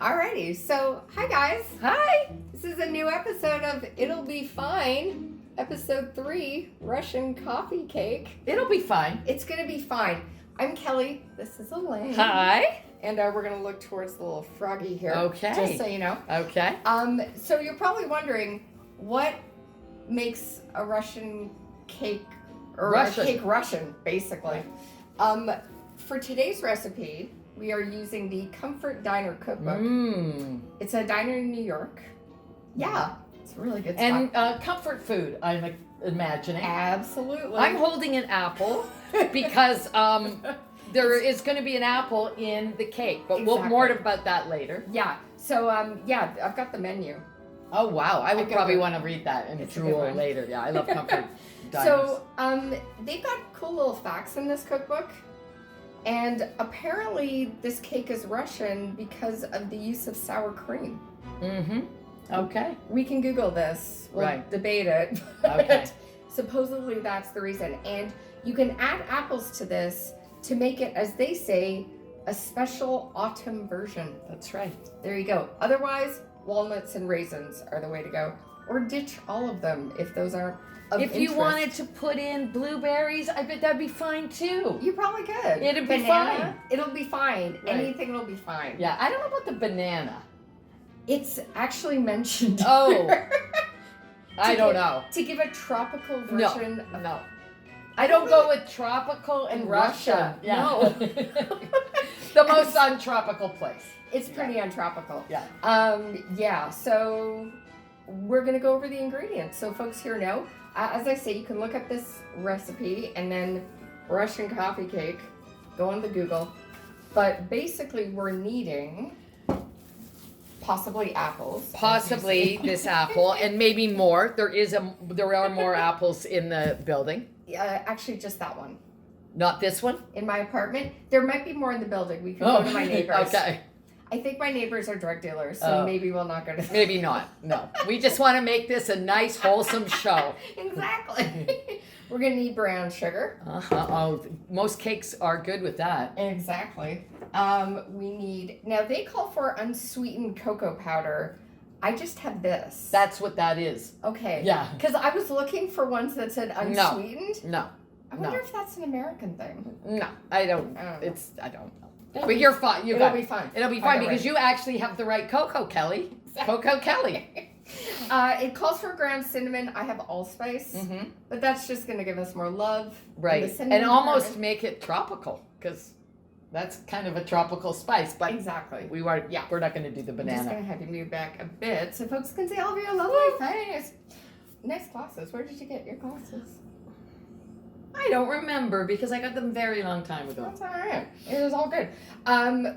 Alrighty, so hi guys. Hi. This is a new episode of It'll Be Fine, episode 3, Russian coffee cake. It'll be fine. It's gonna be fine. I'm Kelly. This is Elaine. Hi. And we're gonna look towards the little froggy here. Okay. Just so you know. Okay. So you're probably wondering what makes a Russian cake or a cake Russian, basically. For today's recipe, we are using the Comfort Diner Cookbook. It's a diner in New York. Yeah, it's a really good spot. And comfort food, I'm imagining. Absolutely. I'm holding an apple because there is going to be an apple in the cake, but we'll more about that later. Yeah. So I've got the menu. Oh wow, I would probably want to read that and drool later. Yeah, I love Comfort Diners. So they've got cool little facts in this cookbook. And apparently this cake is Russian because of the use of sour cream. Okay. We can Google this. We'll debate it. Okay. Supposedly that's the reason. And you can add apples to this to make it, as they say, a special autumn version. That's right. There you go. Otherwise, walnuts and raisins are the way to go. Or ditch all of them if those aren't of interest. You wanted to put in blueberries, I bet that'd be fine too. You probably could. It'd be fine. It'll be fine. Right. Anything will be fine. Yeah, I don't know about the banana. It's actually mentioned. Oh. I don't know. To give a tropical version. No. I don't go with tropical and Russia. Yeah. No. The most untropical place. It's pretty untropical. Yeah. So we're going to go over the ingredients so folks here know. As I say, you can look up this recipe and then Russian coffee cake, go on the Google. But basically we're needing possibly apples. Possibly this apple and maybe more. There are more apples in the building. Actually just that one. Not this one? In my apartment. There might be more in the building. We can go to my neighbors. Okay. I think my neighbors are drug dealers, so maybe we'll not go to them. Maybe not. No. We just want to make this a nice, wholesome show. Exactly. We're going to need brown sugar. Oh, most cakes are good with that. Exactly. We need... Now, they call for unsweetened cocoa powder. I just have this. That's what that is. Okay. Yeah. Because I was looking for ones that said unsweetened. No. I wonder if that's an American thing. No, I don't. I don't know. But you're fine. It'll be fine. It'll be fine because you actually have the right cocoa, Kelly. Cocoa Kelly. It calls for ground cinnamon. I have allspice, but that's just going to give us more love. Right. And almost make it tropical because that's kind of a tropical spice. But exactly. We're not going to do the banana. I'm just going to have you move back a bit so folks can see all of your lovely face. Nice glasses. Where did you get your glasses? I don't remember because I got them very long time ago. That's all right. It is all good.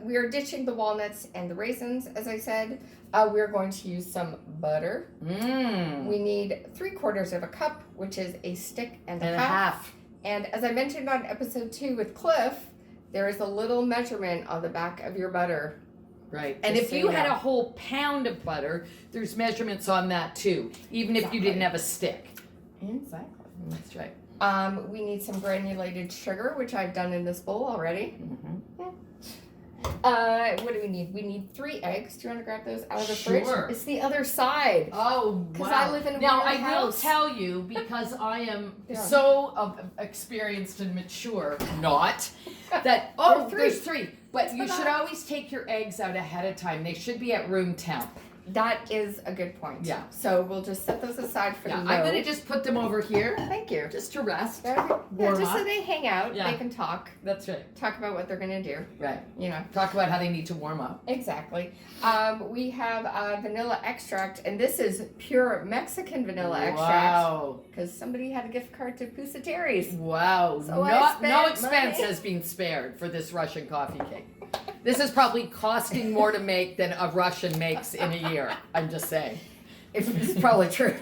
We are ditching the walnuts and the raisins, as I said. We're going to use some butter. We need 3/4 of a cup, which is a stick and a half. And as I mentioned on episode 2 with Cliff, there is a little measurement on the back of your butter. Right. And if you had a whole pound of butter, there's measurements on that too, even if you didn't have a stick. Exactly. That's right. We need some granulated sugar, which I've done in this bowl already. What do we need? We need 3 eggs. Do you want to grab those out of the fridge? It's the other side. Oh, wow. Because I live in a Now, weird I house. will tell you, because I am so experienced and mature, that, there's 3. But you should always take your eggs out ahead of time. They should be at room temp. That is a good point. Yeah. So we'll just set those aside for the I'm going to just put them over here. Thank you. Just to rest. Just so they hang out. Yeah. They can talk. That's right. Talk about what they're going to do. Right. You know. Talk about how they need to warm up. Exactly. We have vanilla extract, and this is pure Mexican vanilla extract. Wow. Because somebody had a gift card to Pusateri's. Wow. So no expense has been spared for this Russian coffee cake. This is probably costing more to make than a Russian makes in a year. I'm just saying. It's probably true.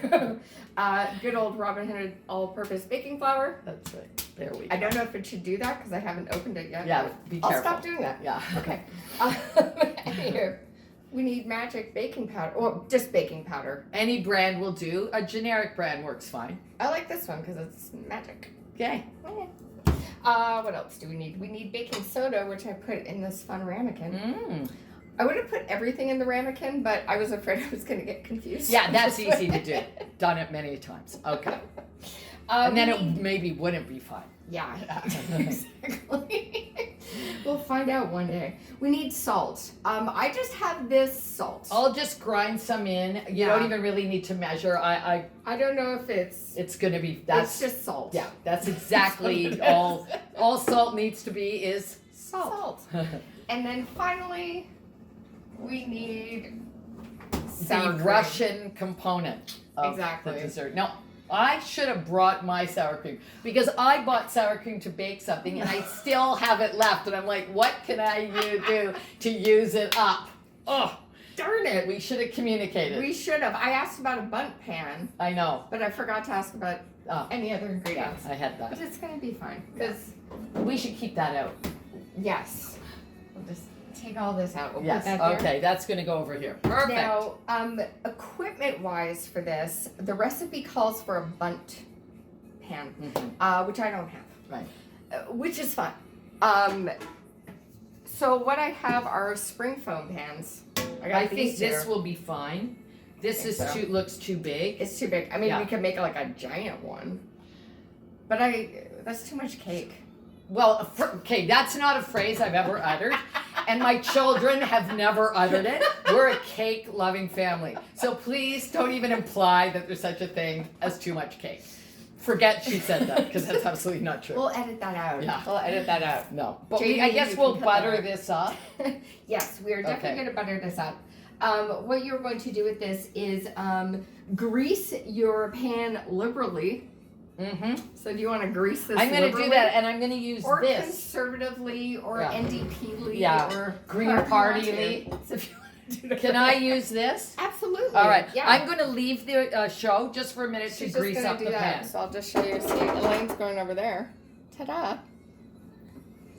Good old Robin Hood all-purpose baking flour. That's right. There we go. I don't know if it should do that because I haven't opened it yet. Yeah, be careful. I'll stop doing that. Yeah. Okay. Here, we need magic baking powder, or just baking powder. Any brand will do. A generic brand works fine. I like this one because it's magic. Okay. What else do we need? We need baking soda, which I put in this fun ramekin. I would have put everything in the ramekin, but I was afraid I was going to get confused. Yeah, that's easy to do. Done it many times. Okay. And then it maybe wouldn't be fun. Yeah, exactly. We'll find out one day. We need salt. I just have this salt. I'll just grind some in. You don't even really need to measure. I don't know if it's gonna be. That's it's just salt. Yeah, that's exactly all. All salt needs to be is salt. And then finally, we need the Russian component of the dessert. Now, I should have brought my sour cream because I bought sour cream to bake something and I still have it left. And I'm like, what can I do to use it up? Oh, darn it. We should have communicated. We should have. I asked about a bundt pan. I know. But I forgot to ask about any other ingredients. Yeah, I had that. But it's going to be fine. Because we should keep that out. Yes. We'll just take all this out. We'll yes. put that there. Okay, that's going to go over here. Perfect. Now, equipment-wise for this, the recipe calls for a bundt pan, which I don't have. Right. Which is fine. So what I have are spring foam pans. I think this will be fine. This is looks too big. It's too big. I mean, we could make like a giant one. But that's too much cake. Well, okay, that's not a phrase I've ever uttered, and my children have never uttered it. We're a cake-loving family, so please don't even imply that there's such a thing as too much cake. Forget she said that, because that's absolutely not true. We'll edit that out. Yeah. We'll edit that out. No. But I guess we'll butter this up. Yes, we are definitely going to butter this up. What you're going to do with this is grease your pan liberally. So do you want to grease this? I'm going to do that, and I'm going to use or this. Conservatively, or NDP-ly, or Green Party-ly. So if you want to do Can I use this? Absolutely. All right. Yeah. I'm going to leave the show just for a minute to grease up the pan. So I'll just show you. See, Elaine's going over there. Ta-da.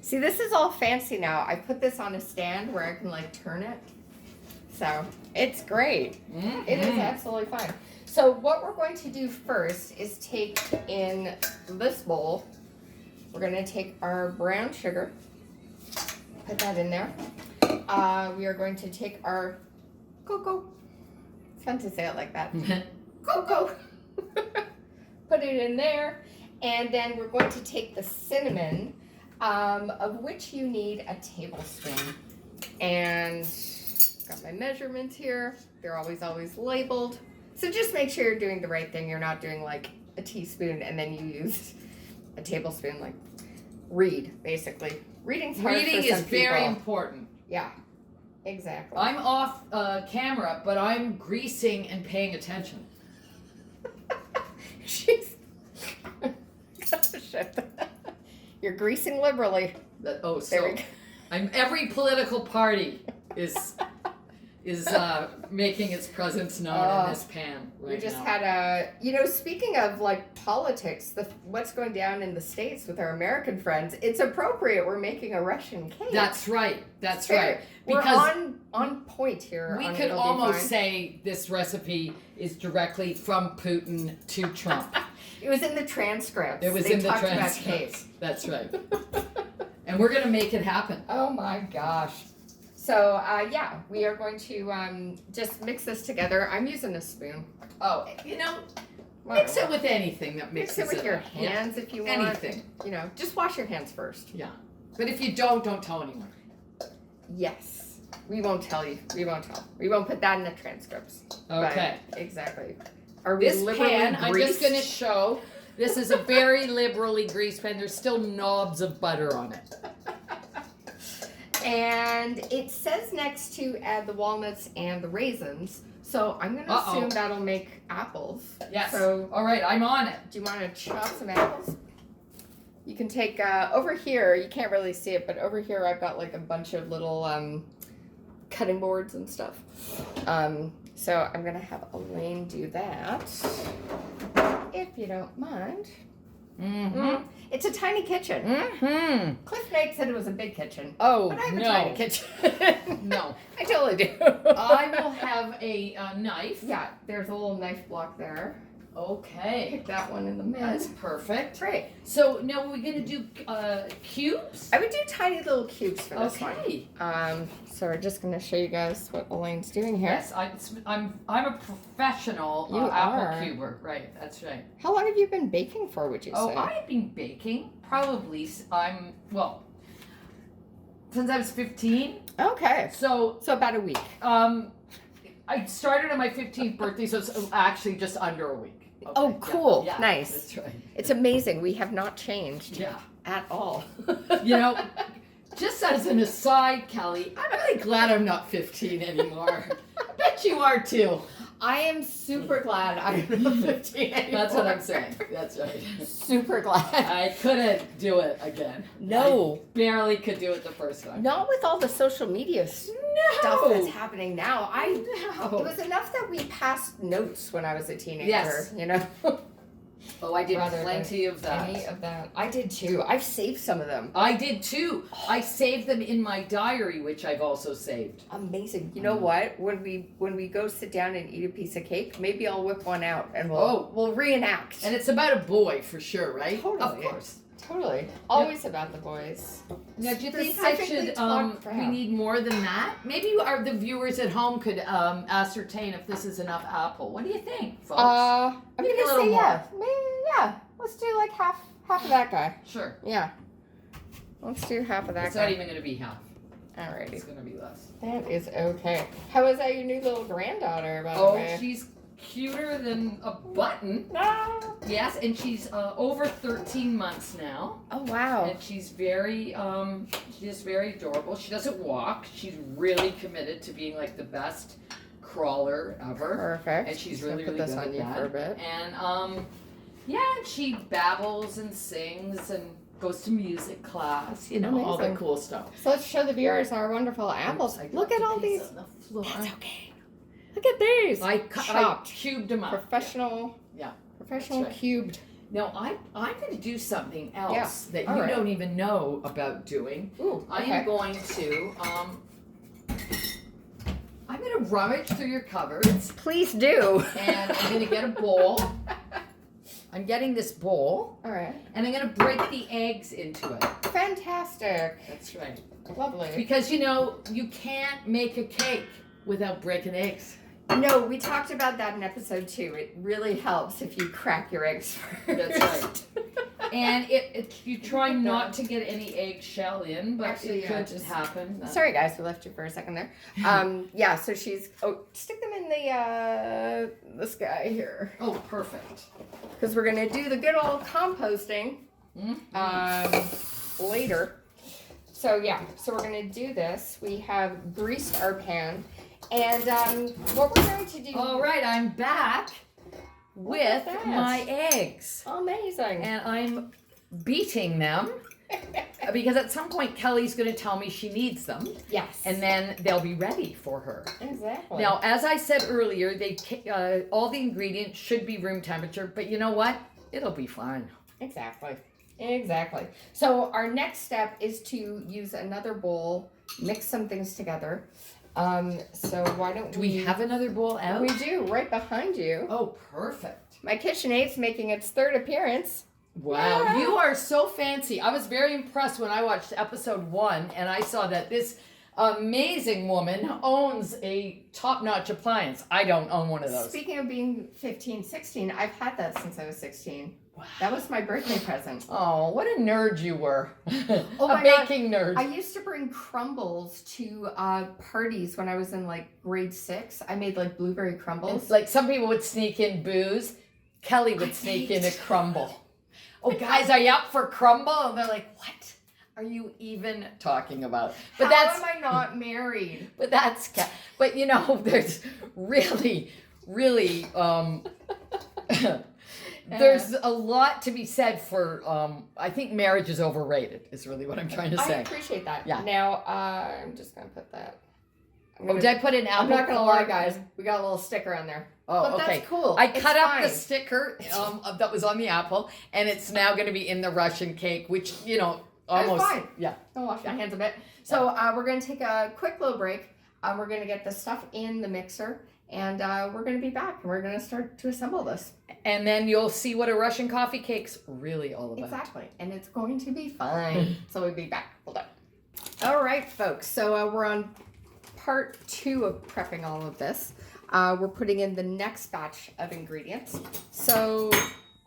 See, this is all fancy now. I put this on a stand where I can like turn it. So it's great. It is absolutely fine. So what we're going to do first is take in this bowl, we're going to take our brown sugar, put that in there. We are going to take our cocoa. It's fun to say it like that. Cocoa. Put it in there. And then we're going to take the cinnamon, of which you need a tablespoon. And got my measurements here. They're always labeled. So just make sure you're doing the right thing. You're not doing like a teaspoon and then you use a tablespoon. Like read, basically. Reading is very important. Yeah, exactly. I'm off camera, but I'm greasing and paying attention. She's You're greasing liberally. I'm every political party is making its presence known in this pan right now. We just had speaking of like politics, what's going down in the States with our American friends, it's appropriate we're making a Russian cake. That's right. That's right. Because we're on point here. We could almost say this recipe is directly from Putin to Trump. It was in the transcripts. It was in the transcripts. That's right. And we're going to make it happen. Oh my gosh. So, we are going to just mix this together. I'm using a spoon. Oh, mix it with anything that mixes it. Mix it with your hands if you want. Anything. Just wash your hands first. Yeah. But if you don't tell anyone. Yes. We won't tell you. We won't tell. We won't put that in the transcripts. Okay. But exactly. Are we this pan, I'm just going to show, this is a very liberally greased pan. There's still knobs of butter on it. And it says next to add the walnuts and the raisins. So I'm going to assume that'll make apples. Yes. So, all right, I'm on it. Do you want to chop some apples? You can take, over here, you can't really see it, but over here I've got like a bunch of little cutting boards and stuff. So I'm going to have Elaine do that, if you don't mind. It's a tiny kitchen. Cliff Knight said it was a big kitchen. Oh, but I have a tiny kitchen. No. I totally do. I will have a knife. Yeah, there's a little knife block there. Okay. Pick that one in the middle. That's perfect. Great. So now we're gonna do cubes. I would do tiny little cubes for this Okay. one. So we're just gonna show you guys what Elaine's doing here. Yes, I'm a professional You apple are. cuber. Right. That's right. How long have you been baking for, would you Oh, say? I've been baking probably. Since I was 15. Okay. So about a week. I started on my 15th birthday, so it's actually just under a week. Okay, Oh, cool. Yeah, Nice. That's right. It's amazing. We have not changed Yeah. at all. You know, just as an aside, Kelly, I'm really glad I'm not 15 anymore. I bet you are too. I am super glad I'm not 15 anymore. That's what I'm saying. That's right. Super glad. I couldn't do it again. No. I barely could do it the first time. Not with all the social media stuff that's happening now. It was enough that we passed notes when I was a teenager. Yes. You know? Oh, I did Rather plenty of that. Any of that. I did too. I've saved some of them. I did too. I saved them in my diary, which I've also saved. Amazing. You know what? When we go sit down and eat a piece of cake, maybe I'll whip one out and we'll reenact. And it's about a boy for sure, right? Totally. Of course. Totally. Always about the boys. Now, do you think I should, we need more than that? Maybe the viewers at home could ascertain if this is enough apple. What do you think, folks? I'm Maybe gonna a little say more. yeah. Maybe, yeah. Let's do like half of that guy. Sure. Yeah. Let's do half of that It's guy. not even going to be half. Alrighty. It's going to be less. That is okay. How is that your new little granddaughter, by the way? She's cuter than a button. No. Yes, and she's over 13 months now. Oh wow. And she's very adorable. She doesn't walk. She's really committed to being like the best crawler ever. Perfect. And she's Just gonna really, put really this good on at you that. for a bit. And and she babbles and sings and goes to music class, you know, all the Amazing. cool stuff. So let's show the viewers our wonderful apples. Look at all these. On the floor. That's okay. Look at these. I Chopped. cubed them up. Professional. Yeah. Professional That's right. cubed. Now I'm going to do something else that All you right. don't even know about doing. Ooh. I am going to I'm going to rummage through your cupboards Please do. and I'm going to get a bowl. I'm getting this bowl All right. and I'm going to break the eggs into it. Fantastic. That's right. Lovely. Because you can't make a cake without breaking eggs. No, we talked about that in episode 2. It really helps if you crack your eggs first. That's right. And you try not to get any eggshell in, but Actually, it yeah, could just- happen. Sorry guys, we left you for a second there. Yeah, so stick them in this guy here. Oh, perfect. Because we're gonna do the good old composting later. So yeah, so we're gonna do this. We have greased our pan. And what we're going to do... All right, I'm back with that. my eggs. Amazing. And I'm beating them because at some point Kelly's going to tell me she needs them. Yes. And then they'll be ready for her. Exactly. Now, as I said earlier, all the ingredients should be room temperature, but you know what? It'll be fine. Exactly. So our next step is to use another bowl, mix some things together. So why don't Do we have another bowl out? We do, right behind you. Oh, perfect. My KitchenAid's making its third appearance. Wow, Yeah. you are so fancy. I was very impressed when I watched episode 1 and I saw that this amazing woman owns a top-notch appliance. I don't own one of those. Speaking of being 15, 16, I've had that since I was 16. Wow. That was my birthday present. Oh, what a nerd you were. Oh a my God. baking nerd. I used to bring crumbles to parties when I was in like grade 6. I made like blueberry crumbles. Like some people would sneak in booze. Kelly would sneak in a crumble. Oh, guys, are you up for crumble? And they're like, what are you even talking about? But How am I not married? But you know, there's really, there's a lot to be said for, I think marriage is overrated, is really what I'm trying to I say. appreciate that. Yeah. Now, I'm just going to put that. Did I put an apple I'm not going to core? lie, guys. We got a little sticker on there. Oh, But okay. that's cool. I It's cut up the fine. sticker that was on the apple, and it's now going to be in the Russian cake, which, you know, almost. fine. Yeah. I'll wash my hands a bit. So we're going to take a quick little break. We're going to get the stuff in the mixer, and we're going to be back, and we're going to start to assemble this. And then you'll see what a Russian coffee cake's really all about. Exactly. And it's going to be fine. So we'll be back. Hold on. All right, folks. So we're on part 2 of prepping all of this. We're putting in the next batch of ingredients. So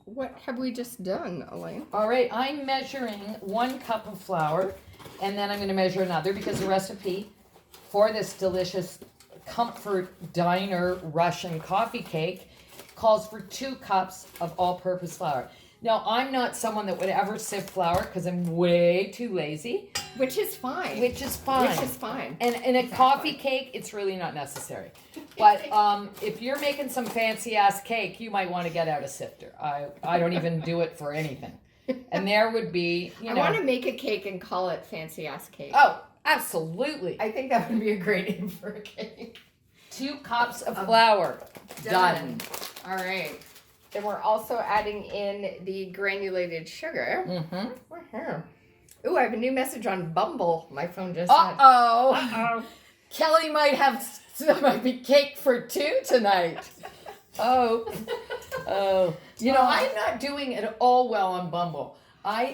what have we just done, Elaine? All right, I'm measuring 1 cup of flour, and then I'm going to measure another because the recipe for this delicious Comfort Diner Russian coffee cake calls for 2 cups of all-purpose flour. Now, I'm not someone that would ever sieve flour because I'm way too lazy. Which is fine. And in a coffee cake, it's really not necessary. But if you're making some fancy-ass cake, you might want to get out a sifter. I don't even do it for anything. And there would be, I want to make a cake and call it fancy-ass cake. Oh, absolutely. I think that would be a great name for a cake. 2 cups of flour. Done. All right. Then we're also adding in the granulated sugar. Mm-hmm. Ooh, I have a new message on Bumble. My phone just said. Uh-oh. Kelly might be cake for 2 tonight. Oh. You know, I'm not doing it all well on Bumble. I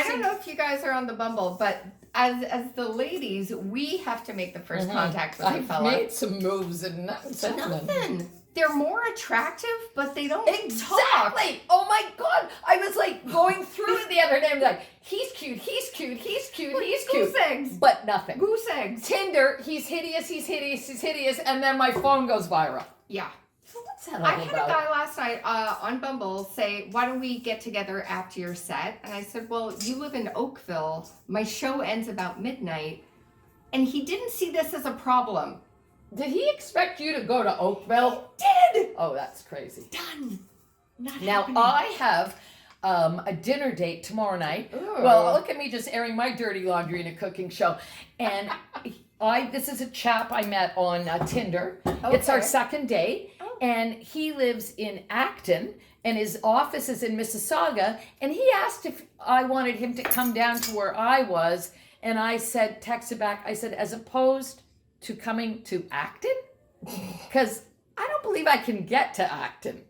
don't know if you guys are on the Bumble, but as the ladies, we have to make the first contact with the fella. I've made some moves and nothing. They're more attractive, but they don't talk. Exactly. Oh my God. I was like going through it the other day. I'm like, he's cute, he's cute, he's cute, he's cute. Goose eggs. But nothing. Goose eggs. Tinder, he's hideous, he's hideous, he's hideous. And then my phone goes viral. Yeah. So what's that all I about? had a guy last night on Bumble say, why don't we get together after your set? And I said, well, you live in Oakville. My show ends about midnight. And he didn't see this as a problem. Did he expect you to go to Oakville? He did. Oh, that's crazy. Done. Not now, happening. I have a dinner date tomorrow night. Ooh. Well, look at me just airing my dirty laundry in a cooking show. And this is a chap I met on Tinder. Okay. It's our 2nd date. Oh. And he lives in Acton. And his office is in Mississauga. And he asked if I wanted him to come down to where I was. And I said, texted back, I said, as opposed to coming to Acton? Because I don't believe I can get to Acton.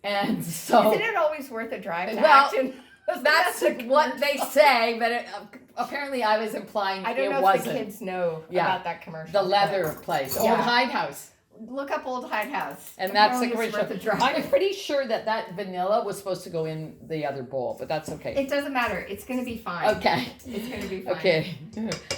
And so... Isn't it always worth a drive to Acton? That's what they say, but apparently I was implying it wasn't. I don't know if the kids know about that commercial. The leather place. Old Hide House. Look up Old Hide House. And that's the commercial. I'm pretty sure that vanilla was supposed to go in the other bowl, but that's okay. It doesn't matter. It's going to be fine. Okay. It's going to be fine. Okay.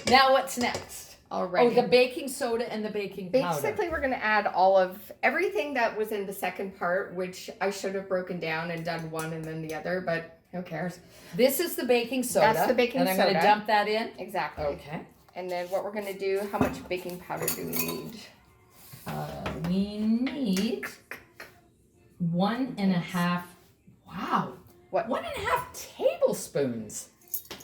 Now what's next? All right. Oh, the baking soda and the baking powder. Basically, we're going to add all of everything that was in the second part, which I should have broken down and done one and then the other, but who cares? This is the baking soda. That's the baking soda. And I'm going to dump that in? Exactly. Okay. And then what we're going to do, how much baking powder do we need? We need 1.5. Wow. What? 1.5 tablespoons.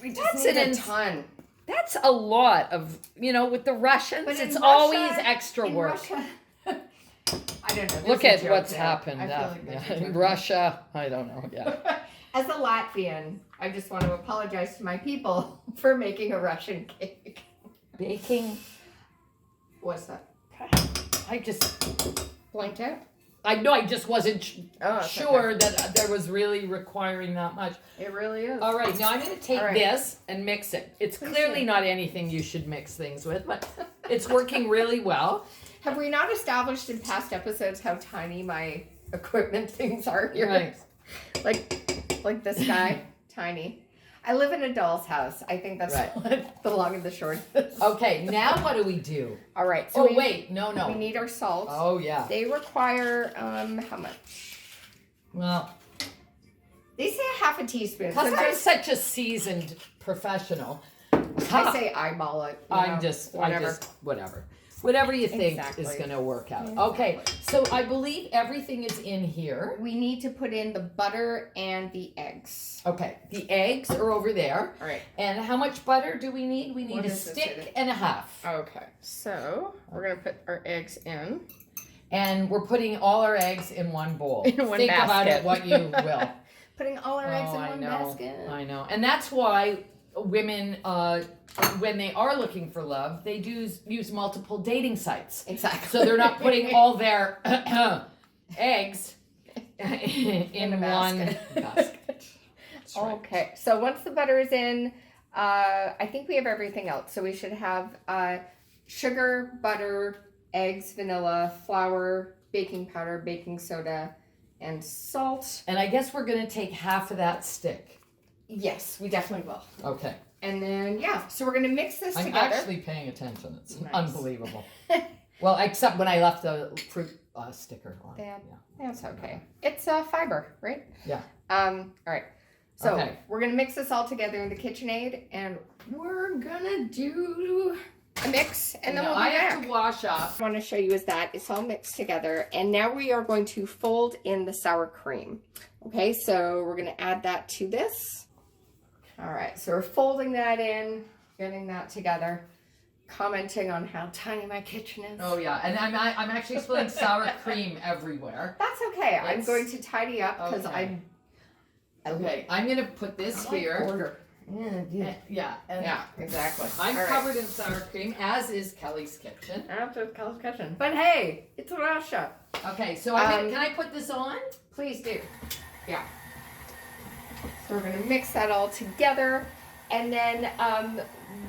We just need a ton. That's a lot of, with the Russians, it's Russia, always extra work. Russia, I don't know. Look at what's happened in Russia. I don't know. Yeah. As a Latvian, I just want to apologize to my people for making a Russian cake. Baking. What's that? I just blanked out. I know. I just wasn't sure that there was really requiring that much. It really is. All right. Now I'm going to take this and mix it. It's clearly not anything you should mix things with, but it's working really well. Have we not established in past episodes how tiny my equipment things are here? Right. Like this guy, tiny. I live in a doll's house. I think that's what the long and the short is. Okay, now what do we do? All right. So no. We need our salt. Oh, yeah. They require, how much? Well. They say a half a teaspoon. Because I'm such a seasoned professional. I say eyeball it. Whatever. Whatever you think is going to work out. Okay, so I believe everything is in here. We need to put in the butter and the eggs. Okay, the eggs are over there. All right. And how much butter do we need? We need a stick and a half. Okay, so we're going to put our eggs in. And we're putting all our eggs in one bowl. In one Think basket. about it what you will. Putting all our eggs in one basket. I know. And that's why women, when they are looking for love, they do use multiple dating sites. Exactly. So they're not putting all their eggs in a one basket. basket. That's right. Okay, so once the butter is in, I think we have everything else. So we should have sugar, butter, eggs, vanilla, flour, baking powder, baking soda, and salt. And I guess we're going to take half of that stick. Yes, we definitely will. Okay. And then, yeah, so we're going to mix this I'm together. actually paying attention. It's Nice. Unbelievable. Well, except when I left the fruit sticker on. Yeah, that's okay. It's fiber, right? Yeah. All right. So Okay. we're going to mix this all together in the KitchenAid, and we're going to do a mix, and then Now, we'll be I back. have to wash up. What I want to show you is that it's all mixed together, and now we are going to fold in the sour cream. Okay, so we're going to add that to this. All right, so we're folding that in, getting that together, commenting on how tiny my kitchen is. Oh yeah, and I'm actually spilling sour cream everywhere. That's okay. I'm It's- going to tidy up because Okay. I'm gonna put this here. Order. And- yeah, and Yeah, exactly. I'm All right. covered in sour cream, as is Kelly's kitchen. After Kelly's kitchen. But hey, it's Russia. Okay, so can I put this on? Please do. Yeah. So we're going to mix that all together. And then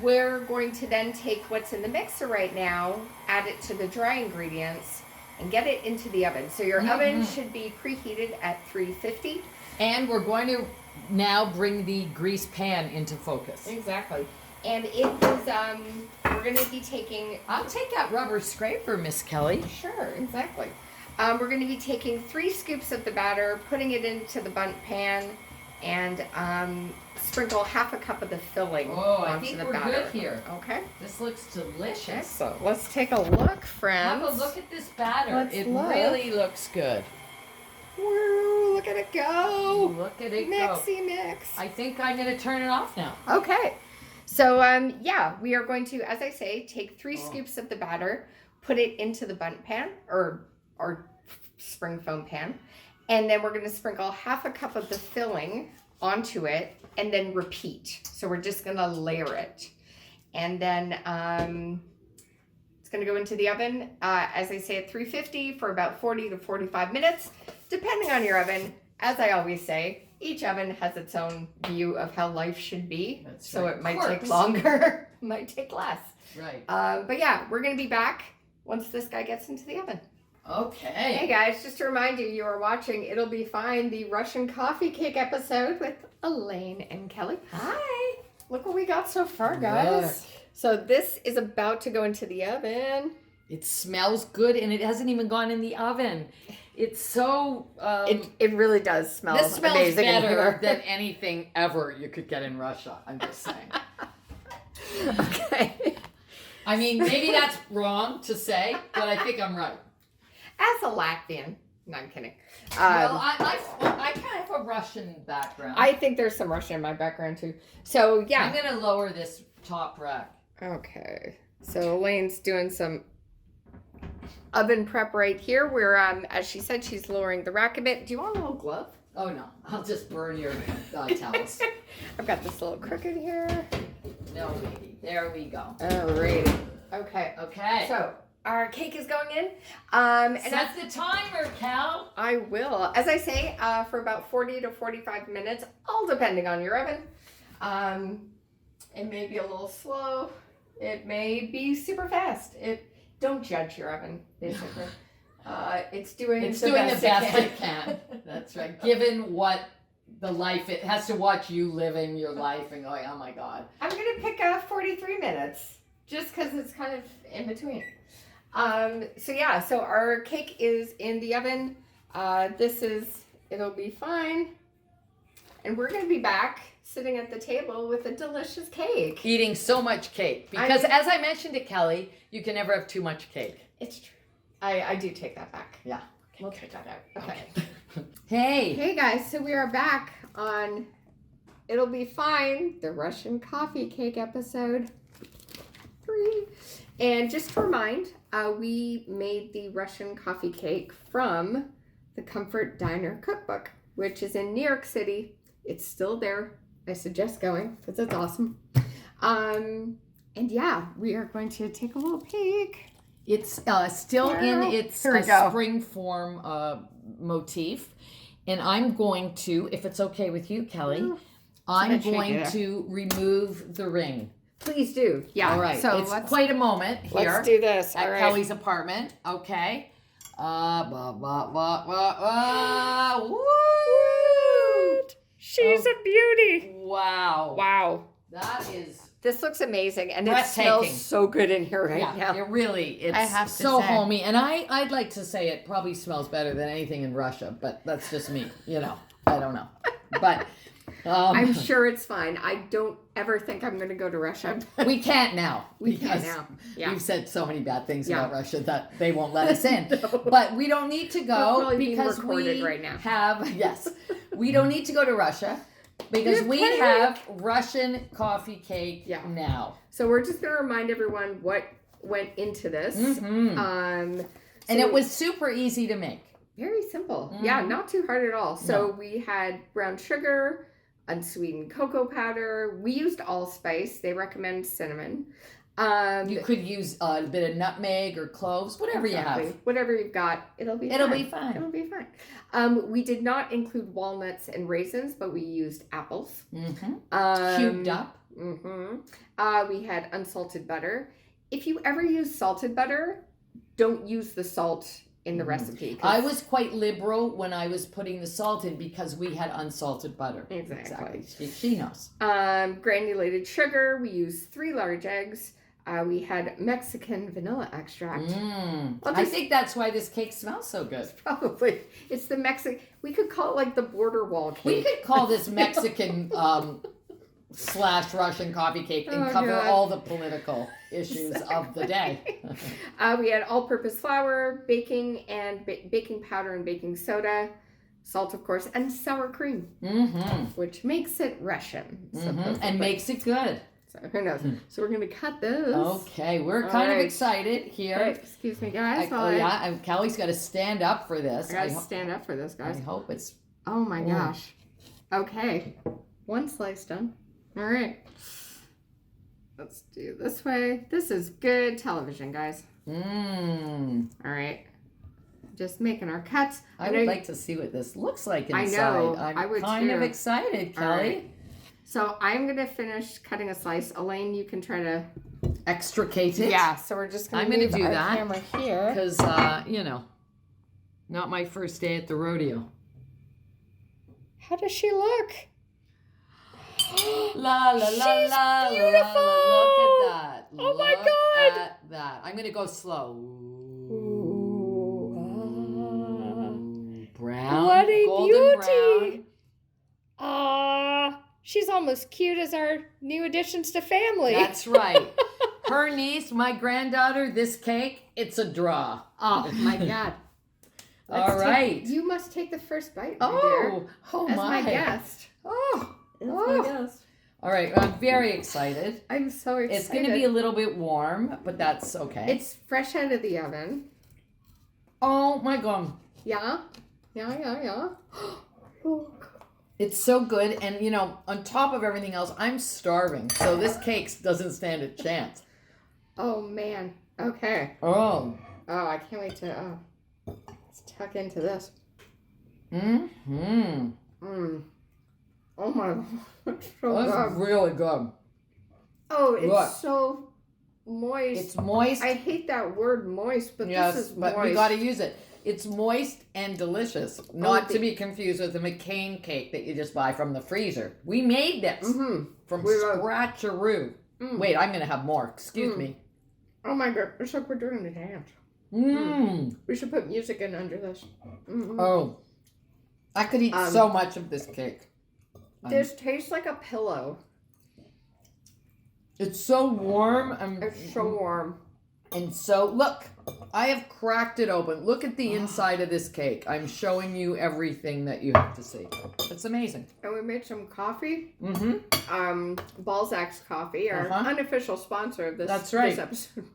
we're going to then take what's in the mixer right now, add it to the dry ingredients, and get it into the oven. So your oven should be preheated at 350. And we're going to now bring the grease pan into focus. Exactly. And it is, we're going to be taking... I'll take that rubber scraper, Miss Kelly. Sure, exactly. We're going to be taking 3 scoops of the batter, putting it into the bundt pan, and sprinkle half a cup of the filling I onto think the we're batter. good here. Okay. This looks delicious. Excellent. Let's take a look, friends. Have a look at this batter. Let's It look. really looks good. Woo, look at it go. Look at it go. Mixy mix. I think I'm going to turn it off now. Okay. So, yeah, we are going to, as I say, take 3 scoops of the batter, put it into the bundt pan, or spring foam pan, and then we're going to sprinkle half a cup of the filling onto it, and then repeat. So we're just going to layer it. And then it's going to go into the oven, as I say, at 350 for about 40 to 45 minutes, depending on your oven. As I always say, each oven has its own view of how life should be. That's So right. it might Quirks. take longer, might take less. Right. But yeah, we're going to be back once this guy gets into the oven. Okay. Hey guys, just to remind you, you are watching It'll Be Fine, the Russian coffee cake episode with Elaine and Kelly. Hi! Look what we got so far, guys. Look. So this is about to go into the oven. It smells good, and it hasn't even gone in the oven. It's so... It really does smell this smells amazing in better here. than anything ever you could get in Russia. I'm just saying. Okay. I mean, maybe that's wrong to say, but I think I'm right. As a Latvian, no, I'm kidding. Well, I kind of have a Russian background. I think there's some Russian in my background too. So yeah. I'm going to lower this top rack. Okay. So Elaine's doing some oven prep right here. We're as she said, she's lowering the rack a bit. Do you want a little glove? Oh, no. I'll just burn your towels. I've got this little crooked here. No, baby. There we go. Alrighty. Okay. Okay. So our cake is going in. And Set the timer, Cal. I will. As I say, for about 40 to 45 minutes, all depending on your oven. It may be a little slow. It may be super fast. Don't judge your oven, basically. It's doing the best it can. That's right. Given what the life, it has to watch you living your life and going, oh my God. I'm going to pick 43 minutes just because it's kind of in between. So yeah, so our cake is in the oven. It'll be fine. And we're going to be back sitting at the table with a delicious cake. Eating so much cake. Because as I mentioned to Kelly, you can never have too much cake. It's true. I do take that back. Yeah. We'll take that out. Okay. Hey. Hey guys, so we are back on It'll Be Fine, the Russian coffee cake episode 3. And just to remind, we made the Russian coffee cake from the Comfort Diner Cookbook, which is in New York City. It's still there. I suggest going because it's awesome. And yeah, we are going to take a little peek. It's still in its spring form motif. And I'm going to, if it's okay with you, Kelly, I'm going to remove the ring. Please do. Yeah. All right. So it's quite a moment here. Let's do this. At Kelly's apartment. Okay. Woo! She's a beauty. Wow. Wow. That is. This looks amazing, and it smells so good in here now. It really, it's so homey. And I'd like to say it probably smells better than anything in Russia, but that's just me. You know, I don't know. But I'm sure it's fine. I don't ever think I'm going to go to Russia. We can't now. We can't now. Yeah. We've said so many bad things about Russia that they won't let us in. No. But we don't need to go because we right now. We don't need to go to Russia. Because we have Russian coffee cake now. So we're just going to remind everyone what went into this. Mm-hmm. And it was super easy to make. Very simple. Mm-hmm. Yeah, not too hard at all. So we had brown sugar, unsweetened cocoa powder. We used allspice. They recommend cinnamon. You could use a bit of nutmeg or cloves, whatever you have. Whatever you've got, it'll be fine. It'll be fine. We did not include walnuts and raisins, but we used apples. Mm-hmm. Cubed up. Mm-hmm. We had unsalted butter. If you ever use salted butter, don't use the salt in the recipe. I was quite liberal when I was putting the salt in because we had unsalted butter. Exactly. She knows. Granulated sugar. We used 3 large eggs. We had Mexican vanilla extract. I think that's why this cake smells so good. Probably. It's the Mexican... We could call it like the border wall cake. We could call this Mexican / Russian coffee cake and cover all the political issues of the day. We had all-purpose flour, baking powder and baking soda, salt, of course, and sour cream, which makes it Russian. And makes it good. So who knows? So we're going to cut those. Okay, we're kind of excited here. Right. Excuse me, guys. Kelly's got to stand up for this. I got to stand up for this, guys. I hope it's... Oh, my gosh. Okay. 1 slice done. All right. Let's do this way. This is good television, guys. All right. Just making our cuts. I would like to see what this looks like inside. I know. I'm kind of excited, Kelly. Right. So I'm going to finish cutting a slice. Elaine, you can try to extricate it. Yeah, so we're just going to move do our that camera here. Because, not my first day at the rodeo. How does she look? La la la She's la. beautiful. Look at that. Oh my God. Look at that. I'm going to go slow. Ooh. Brown. What a golden beauty. She's almost cute as our new additions to family. That's right. Her niece, my granddaughter, this cake, it's a draw. Oh my God. All right. You must take the first bite, my dear. As my guest. My guest. All right. I'm very excited. I'm so excited. It's going to be a little bit warm, but that's okay. It's fresh out of the oven. Oh my God. Yeah. Oh. It's so good. And, on top of everything else, I'm starving. So this cake doesn't stand a chance. Oh, man. Okay. Oh, I can't wait to let's tuck into this. Oh, my God. It's so that's really good. Oh, it's so moist. It's moist. I hate that word moist, but this is moist. But we got to use it. It's moist and delicious. Not to be confused with the McCain cake that you just buy from the freezer. We made this from scratch-a-roo. Wait, I'm going to have more. Excuse me. Oh my God. It's like we're doing the dance. We should put music in under this. Oh. I could eat so much of this cake. This tastes like a pillow. It's so warm. It's so warm. And so, look, I have cracked it open. Look at the inside of this cake. I'm showing you everything that you have to see. It's amazing. And we made some coffee. Balzac's Coffee, our unofficial sponsor of this, That's right. this episode.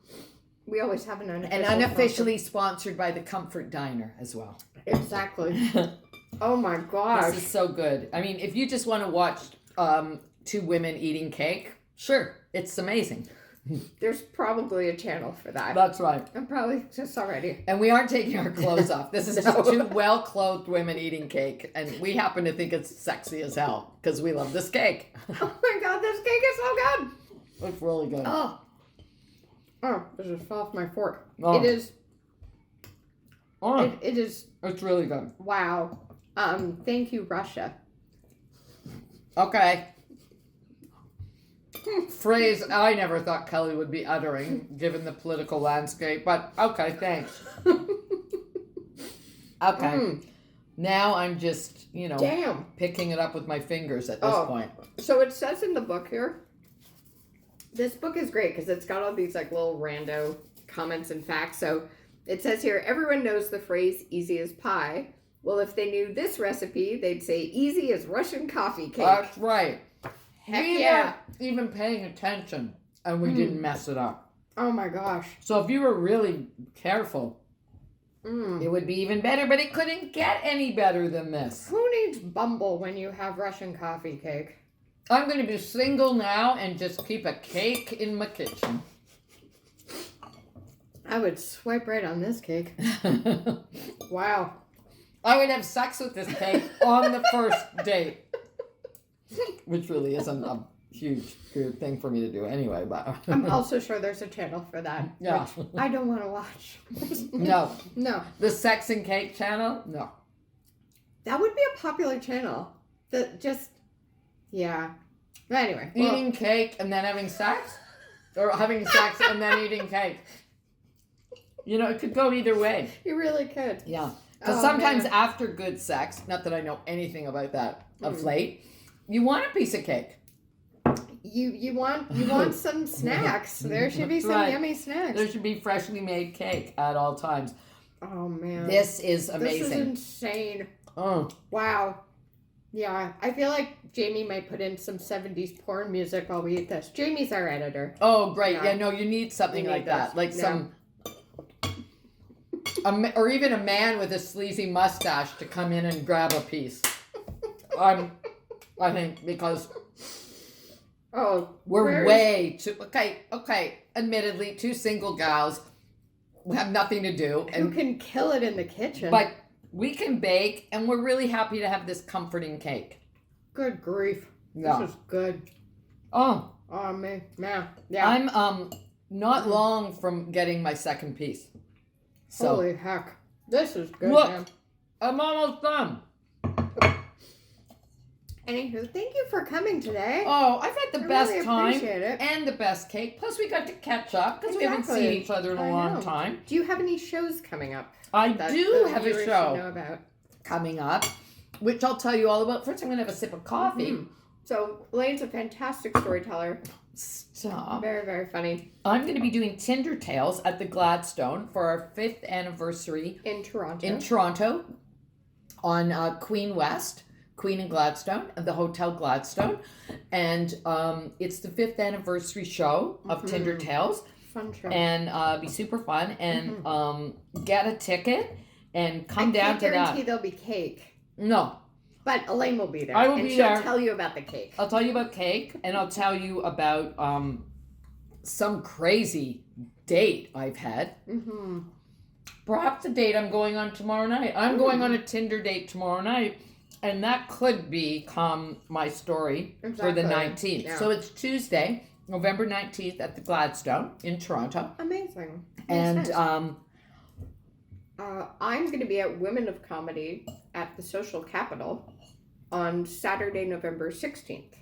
We always have an unofficial And unofficially sponsored by the Comfort Diner as well. Exactly. Oh my gosh. This is so good. I mean, if you just want to watch two women eating cake. Sure, it's amazing. There's probably a channel for that. That's right. I'm probably just already. And we aren't taking our clothes off. This is just two well-clothed women eating cake. And we happen to think it's sexy as hell because we love this cake. Oh my God, this cake is so good. It's really good. Oh, this just fell off my fork. Oh. It is. Oh, It is. it's really good. Wow. Thank you, Russia. Okay. Phrase I never thought Kelly would be uttering, given the political landscape, but okay, thanks. Okay. Now I'm just, Damn. picking it up with my fingers at this point. So it says in the book here, this book is great because it's got all these like little rando comments and facts. So it says here, everyone knows the phrase easy as pie. Well, if they knew this recipe, they'd say easy as Russian coffee cake. That's right. Heck We yeah. weren't even paying attention, and we didn't mess it up. Oh my gosh. So if you were really careful, it would be even better, but it couldn't get any better than this. Who needs Bumble when you have Russian coffee cake? I'm going to be single now and just keep a cake in my kitchen. I would swipe right on this cake. Wow. I would have sex with this cake on the first date. Which really isn't a huge weird thing for me to do anyway, but I'm also sure there's a channel for that. Yeah. Which I don't want to watch. No. No. The Sex and Cake channel? No. That would be a popular channel. Yeah. But anyway. Eating cake and then having sex? Or having sex and then eating cake? It could go either way. You really could. Yeah. Because Oh, sometimes man. after good sex, not that I know anything about that of late, you want a piece of cake. You want some snacks. There should be some Right. yummy snacks. There should be freshly made cake at all times. Oh man. This is amazing. This is insane. Oh. Wow. Yeah, I feel like Jaime might put in some 70s porn music while we eat this. Jamie's our editor. Oh, great. Yeah. Yeah, no, you need something You like need that. this. Like Yeah. or even a man with a sleazy mustache to come in and grab a piece. I think because we're way too, okay, admittedly, two single gals who have nothing to do. Who can kill it in the kitchen? But we can bake, and we're really happy to have this comforting cake. Good grief. Yeah. This is good. Oh. Oh, man. Yeah. I'm not long from getting my second piece. So, Holy heck. This is good, look, man. I'm almost done. Anywho, thank you for coming today. Oh, I've had the I best really time appreciate it. and the best cake. Plus, we got to catch up because we haven't Exactly. seen each other in a I long know. time. Do you have any shows coming up? I that do the have viewers a should show know about? coming up, which I'll tell you all about. First, I'm going to have a sip of coffee. Mhm. So, Elaine's a fantastic storyteller. Stop. Very, very funny. I'm going to be doing Tinder Tales at the Gladstone for our 5th anniversary In Toronto. in Toronto on Queen and Gladstone, the Hotel Gladstone. And it's the 5th anniversary show of Tinder Tales. Fun show. And be super fun. And get a ticket and come down to I guarantee that. there'll be cake. No. But Elaine will be there. I will and be she'll there. tell you about the cake. I'll tell you about cake, and I'll tell you about some crazy date I've had. Mm-hmm. Perhaps a date I'm going on tomorrow night. I'm going on a Tinder date tomorrow night, and that could become my story for the 19th. Yeah. So it's Tuesday, November 19th at the Gladstone in Toronto. Amazing. And Nice. I'm going to be at Women of Comedy at the Social Capital on Saturday, November 16th.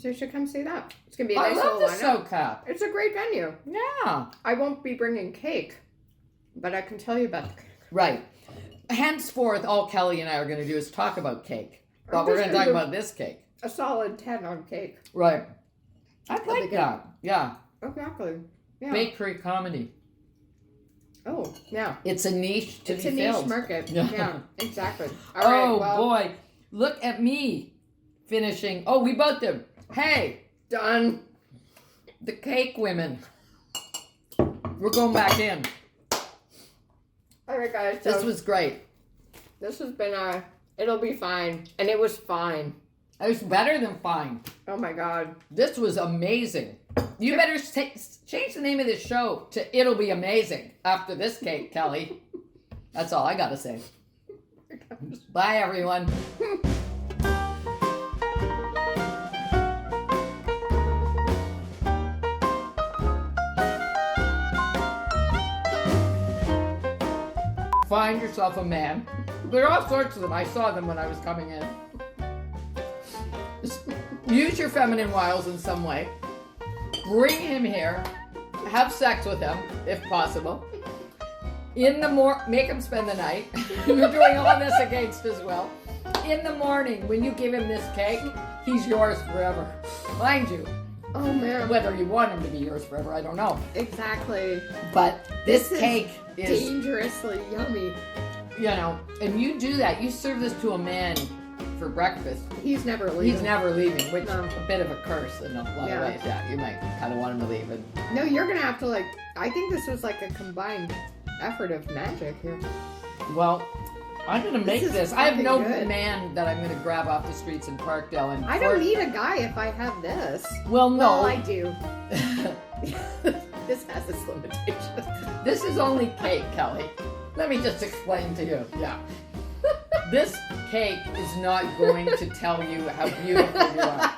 So you should come see that. It's going to be a I nice love little the lineup. SoCap. It's a great venue. Yeah. I won't be bringing cake, but I can tell you about the cake. Right. Henceforth, all Kelly and I are going to do is talk about cake. But I'm we're just going to talk gonna do about this cake. A solid 10 on cake. Right. I That'd be like good. that. Yeah. Exactly. Yeah. Bakery comedy. Oh, yeah. It's a niche to It's be a niche filled. market. Yeah. Yeah, exactly. All right, Oh, well, boy. Look at me finishing. Oh, we both did. Hey, done. the cake women. We're going back in. All right, guys. So This was great. this has been it'll be fine. And it was fine. It was better than fine. Oh my God. This was amazing. You better change the name of this show to It'll Be Amazing after this cake, Kelly. That's all I gotta say. Bye, everyone. Find yourself a man. There are all sorts of them. I saw them when I was coming in. Use your feminine wiles in some way. Bring him here. Have sex with him, if possible. Make him spend the night. You're doing all this against his will. In the morning, when you give him this cake, he's yours forever. Mind you. Oh man. Whether you want him to be yours forever, I don't know. Exactly. But this cake is dangerously yummy. You know, and you do that. You serve this to a man for breakfast. He's never leaving. He's never leaving, which is a bit of a curse in a lot of ways. Yeah, you might kind of want him to leave. No, you're going to have to I think this was like a combined effort of magic here. Well, I'm going to make this. I have no good. Man that I'm going to grab off the streets in Parkdale. And I don't need a guy if I have this. Well, no. Well, I do. This has its limitations. This is only cake, Kelly. Let me just explain to you. Yeah. This cake is not going to tell you how beautiful you are.